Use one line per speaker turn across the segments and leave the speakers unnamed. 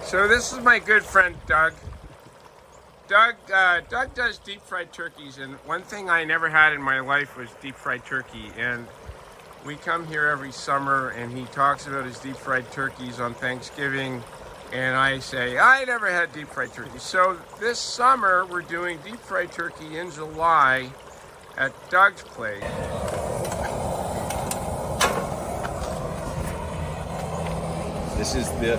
So this is my good friend Doug. Doug does deep fried turkeys, and one thing I never had in my life was deep fried turkey. And we come here every summer, and he talks about his deep fried turkeys on Thanksgiving, and I say I never had deep fried turkey. So this summer we're doing deep fried turkey in July at Doug's place.
This is the,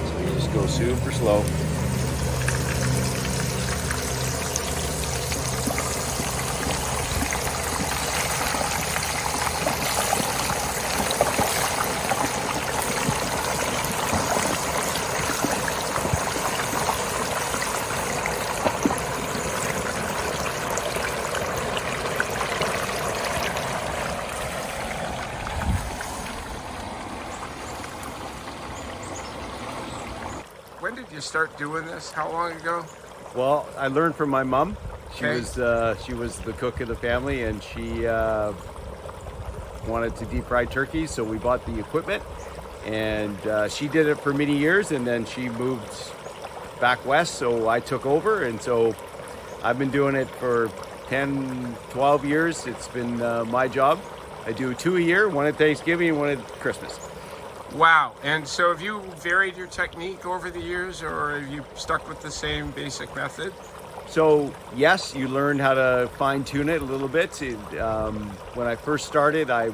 so you just go super slow.
When did you start doing this? How long ago?
Well, I learned from my mom. She
Okay.
was the cook of the family, and she wanted to deep fry turkeys, so we bought the equipment. And she did it for many years, and then she moved back west, so I took over, and so I've been doing it for 10, 12 years. It's been my job. I do 2 a year, one at Thanksgiving and one at Christmas.
Wow. And so have you varied your technique over the years, or have you stuck with the same basic method?
So yes, you learn how to fine tune it a little bit. When I first started, I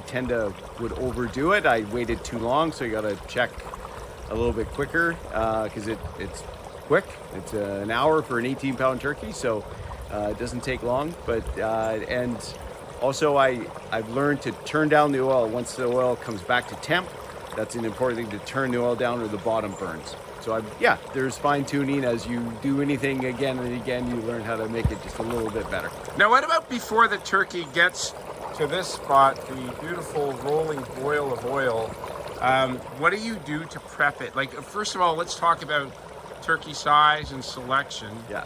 tend to would overdo it. I waited too long, so you got to check a little bit quicker because it's quick. It's an hour for an 18-pound turkey, so it doesn't take long. But and also I've learned to turn down the oil once the oil comes back to temp. That's an important thing, to turn the oil down or the bottom burns. So there's fine tuning. As you do anything again and again, you learn how to make it just a little bit better.
Now, what about before the turkey gets to this spot, the beautiful rolling boil of oil? What do you do to prep it? Like, first of all, let's talk about turkey size and selection.
Yeah.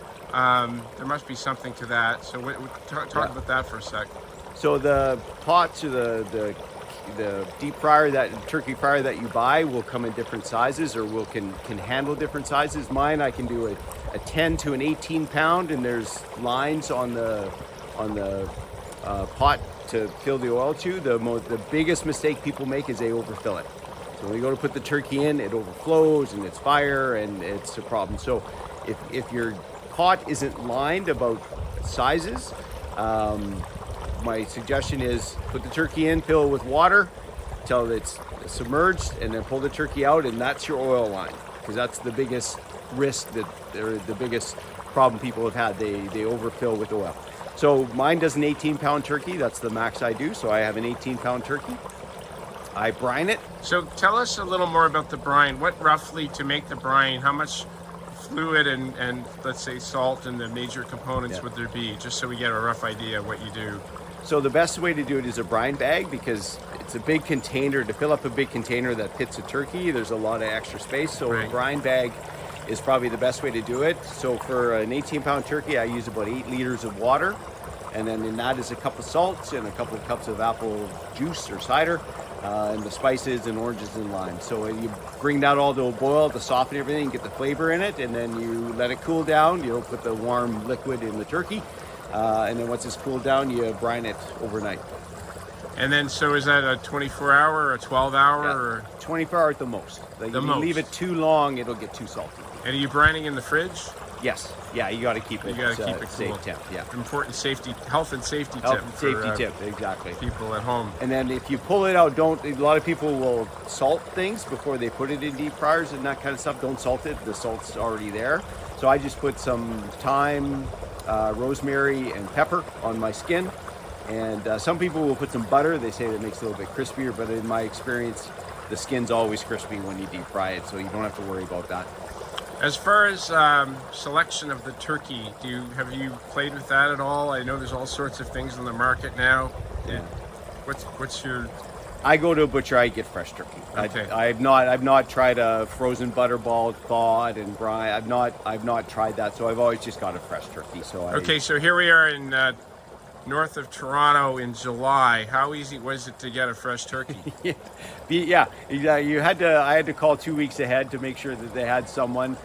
There must be something to that. So talk about that for a sec.
So the pots or the deep fryer, that turkey fryer that you buy, will come in different sizes, or can handle different sizes. Mine, I can do a 10 to an 18 pound, and there's lines on the pot to fill the oil to. The biggest mistake people make is they overfill it. So when you go to put the turkey in, it overflows and it's fire, and it's a problem. So if your pot isn't lined about sizes, my suggestion is put the turkey in, fill it with water till it's submerged, and then pull the turkey out, and that's your oil line, because that's the biggest risk, or the biggest problem people have had. They overfill with oil. So mine does an 18-pound turkey. That's the max I do. So I have an 18-pound turkey. I brine it.
So tell us a little more about the brine. What roughly, to make the brine, how much fluid and let's say salt and the major components would there be, just so we get a rough idea of what you do?
So the best way to do it is a brine bag, because it's a big container. To fill up a big container that fits a turkey, there's a lot of extra space. So
Right.
A brine bag is probably the best way to do it. So for an 18-pound turkey, I use about 8 liters of water. And then in that is a cup of salt and a couple of cups of apple juice or cider, and the spices and oranges and lime. So you bring that all to a boil to soften everything, get the flavor in it, and then you let it cool down. You don't put the warm liquid in the turkey. And then once it's cooled down, you brine it overnight.
And then, so is that a 24-hour or a 12-hour?
Yeah.
Or
24 hours at the most. Like,
The
if you
most.
leave it too long, it'll get too salty.
And are you brining in the fridge?
Yes. Yeah, you got to keep it,
You got to keep it cool.
safe temp. Yeah.
Important health and safety
Health
tip
and
for
safety tip, exactly.
people at home.
And then if you pull it out, a lot of people will salt things before they put it in deep fryers and that kind of stuff. Don't salt it. The salt's already there. So I just put some thyme, rosemary, and pepper on my skin. And some people will put some butter. They say that makes it a little bit crispier, but in my experience, the skin's always crispy when you deep fry it, so you don't have to worry about that.
As far as selection of the turkey, have you played with that at all? I know there's all sorts of things on the market now.
Yeah.
What's your?
I go to a butcher, I get fresh turkey.
Okay.
I've not tried a frozen butterball thawed and brine. I've not tried that, so I've always just got a fresh turkey. So
Okay, so here we are in north of Toronto in July. How easy was it to get a fresh turkey?
Yeah, you had to. I had to call 2 weeks ahead to make sure that they had someone.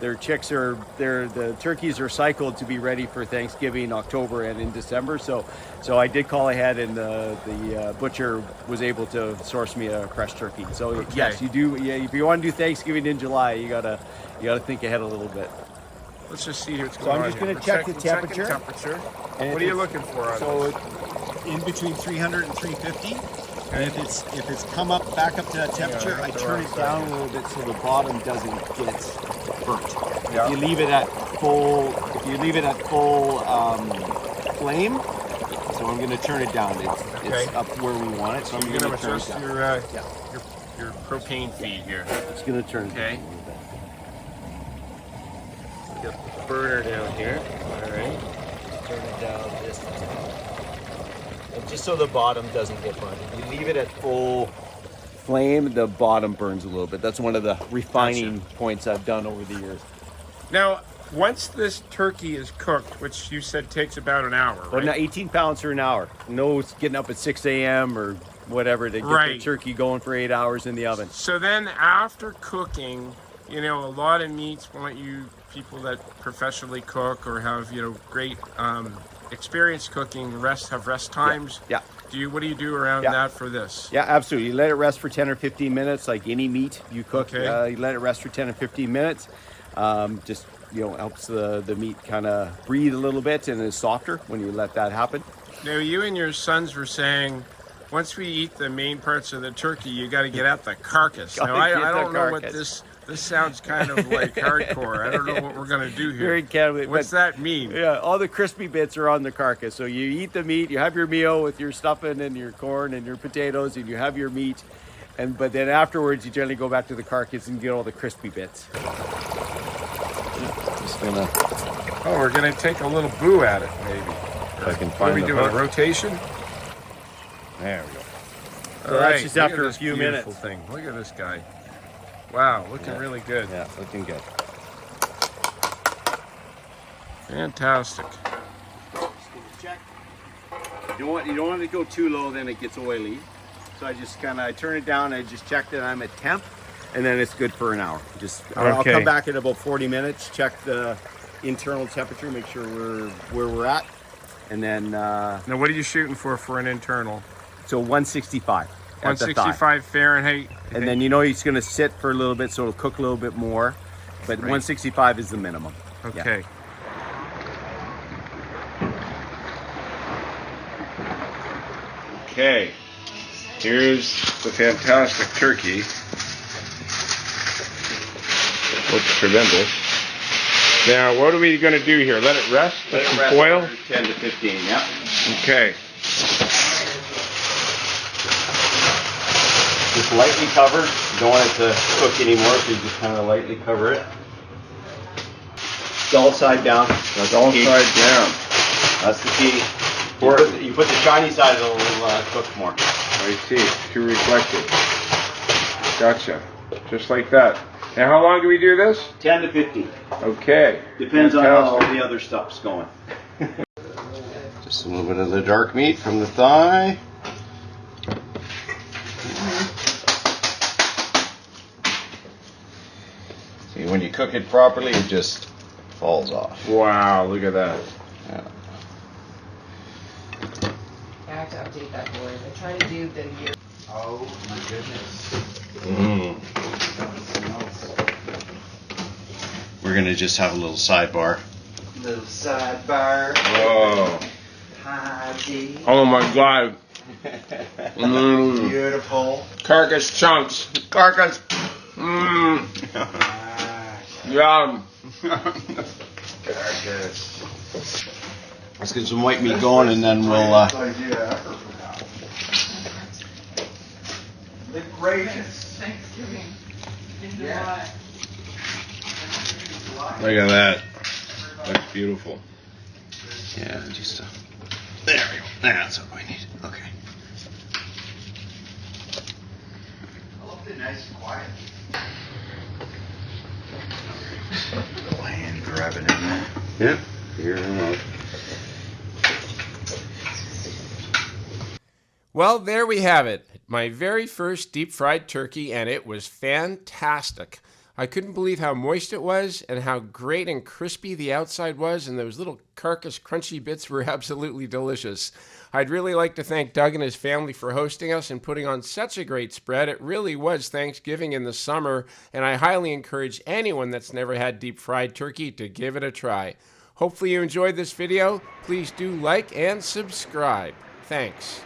Their chicks are the turkeys are cycled to be ready for Thanksgiving, October, and in December. So I did call ahead, and the butcher was able to source me a fresh turkey. So
Okay.
yes, you do. Yeah, if you want to do Thanksgiving in July, you gotta think ahead a little bit.
Let's just see what's
So
going on.
I'm just going
here.
to check the
We're checking
temperature. And
What are you
it's-
looking for on
So
this?
in between 300 and 350. And if it's come up back up to that temperature,
Yeah,
I
that's
turn
the
it
wrong
down a little bit so the bottom doesn't get burnt.
Yeah.
If you leave it at full, flame, so I'm going to turn it down. It's
Okay.
up where we want it, so I'm
You're
going
gonna
to turn it
adjust
down.
your propane feed here.
Just going to turn it
Okay.
down a little bit.
Get the burner down here. All right.
Turn it down just and just so the bottom doesn't get burned. If you leave it at full flame, the bottom burns a little bit. That's one of the refining points I've done over the years.
Now, once this turkey is cooked, which you said takes about an hour,
But
right?
now 18 pounds for an hour. No getting up at 6 a.m. or whatever to get the
Right.
turkey going for 8 hours in the oven.
So then after cooking, you know, a lot of meats want you people that professionally cook or have, you know, great experience cooking, have rest times.
Yeah.
What do you do around
Yeah.
that for this?
Yeah, absolutely. You let it rest for 10 or 15 minutes, like any meat you cook.
Okay.
You let it rest for 10 or 15 minutes. Just, helps the meat kind of breathe a little bit and is softer when you let that happen.
Now, you and your sons were saying, once we eat the main parts of the turkey, you got to get at the carcass. Now,
Gotta
I
get the
don't know what
carcass.
this sounds kind of like hardcore. I don't know what we're gonna do here.
Very candid.
What's that mean?
Yeah, all the crispy bits are on the carcass. So you eat the meat, you have your meal with your stuffing and your corn and your potatoes, and you have your meat, but then afterwards you generally go back to the carcass and get all the crispy bits. Just gonna.
Oh, we're gonna take a little boo at it, maybe.
If I can
What are
find
we
the
doing? A
hook.
rotation?
There we go.
All
that's
right.
just
look
after
at
a
this
few
beautiful
minutes.
Thing. Look at this guy. Wow, looking
Yeah.
really good.
Yeah, looking good.
Fantastic.
Check. You don't want it to go too low, then it gets oily. So I just I turn it down. I just check that I'm at temp, and then it's good for an hour. I'll
Okay.
come back in about 40 minutes. Check the internal temperature, make sure we're where we're at, and then
Now, what are you shooting for an internal?
so 165. at the thigh.
165 Fahrenheit.
And then it's going to sit for a little bit, so it'll cook a little bit more. But
Right.
165 is the minimum. Yeah.
Okay. Okay. Here's the fantastic turkey. Looks tremendous. Now, what are we going to do here? Let it rest with some foil?
for 10 to 15, yeah.
Okay.
Just lightly cover. You don't want it to cook anymore, so you just kind of lightly cover it. It's all side down. That's
All
the key.
side down.
That's the key. You put the shiny side, it'll cook more.
I see. Too reflective. Gotcha. Just like that. Now, how long do we do this?
10 to 15.
Okay.
Depends on how all
Fantastic.
the other stuff's going. Just a little bit of the dark meat from the thigh. See, when you cook it properly, it just falls off.
Wow, look at that.
Yeah.
I have to update that board. I try to do the year.
Oh my goodness.
We're gonna just have a little sidebar.
Little sidebar.
Whoa.
Hi, D.
Oh my God.
Beautiful.
Carcass chunks. Carcass. Mmm. Yum.
Carcass.
Let's get some white meat going, and then we'll.
The greatest.
Thanksgiving.
Yeah.
Look at that. That's beautiful.
Yeah, just. There we go. That's what we need. Okay.
I love it nice and quiet. Little hand grabbing in there.
Yep. Here and out.
Well, there we have it. My very first deep fried turkey, and it was fantastic. I couldn't believe how moist it was and how great and crispy the outside was, and those little carcass crunchy bits were absolutely delicious. I'd really like to thank Doug and his family for hosting us and putting on such a great spread. It really was Thanksgiving in the summer, and I highly encourage anyone that's never had deep fried turkey to give it a try. Hopefully you enjoyed this video. Please do like and subscribe. Thanks.